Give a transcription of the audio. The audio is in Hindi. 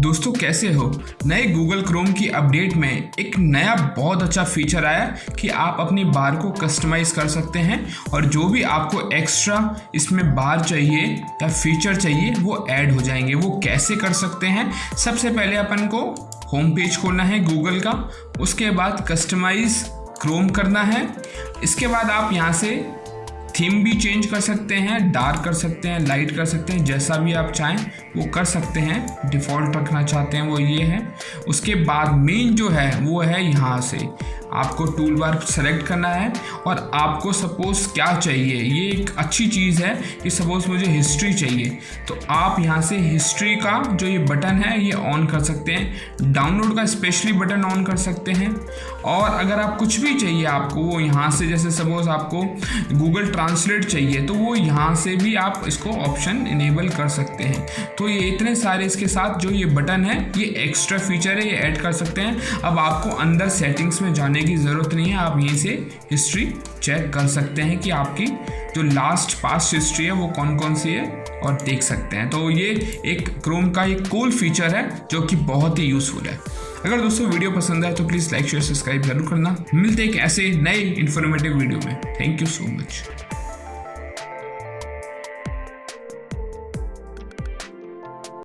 दोस्तों कैसे हो। नए गूगल क्रोम की अपडेट में एक नया बहुत अच्छा फीचर आया कि आप अपनी बार को कस्टमाइज़ कर सकते हैं और जो भी आपको एक्स्ट्रा इसमें बार चाहिए या फीचर चाहिए वो ऐड हो जाएंगे। वो कैसे कर सकते हैं, सबसे पहले अपन को होम पेज खोलना है गूगल का, उसके बाद कस्टमाइज़ क्रोम करना है। इसके बाद आप यहाँ से थीम भी चेंज कर सकते हैं, डार्क कर सकते हैं, लाइट कर सकते हैं, जैसा भी आप चाहें वो कर सकते हैं। डिफ़ॉल्ट रखना चाहते हैं वो ये है। उसके बाद मेन जो है वो है यहाँ से आपको टूल बार सेलेक्ट करना है और आपको सपोज़ क्या चाहिए, ये एक अच्छी चीज़ है कि सपोज़ मुझे हिस्ट्री चाहिए तो आप यहाँ से हिस्ट्री का जो ये बटन है ये ऑन कर सकते हैं। डाउनलोड का स्पेशली बटन ऑन कर सकते हैं। और अगर आप कुछ भी चाहिए आपको वो यहाँ से, जैसे सपोज़ आपको गूगल ट्रांसलेट चाहिए तो वो यहाँ से भी आप इसको ऑप्शन इनेबल कर सकते हैं। तो ये इतने सारे इसके साथ जो ये बटन है ये एक्स्ट्रा फीचर है, ये ऐड कर सकते हैं। अब आपको अंदर सेटिंग्स में जाने की ज़रूरत नहीं है, आप यहीं से हिस्ट्री चेक कर सकते हैं कि आपकी जो लास्ट पास्ट हिस्ट्री है वो कौन कौन सी है और देख सकते हैं। तो ये एक क्रोम का एक कूल फीचर है जो कि बहुत ही यूज़फुल है। अगर दोस्तों वीडियो पसंद आए तो प्लीज़ लाइक शेयर सब्सक्राइब जरूर करना। मिलते हैं एक ऐसे नए इन्फॉर्मेटिव वीडियो में। Thank you so much.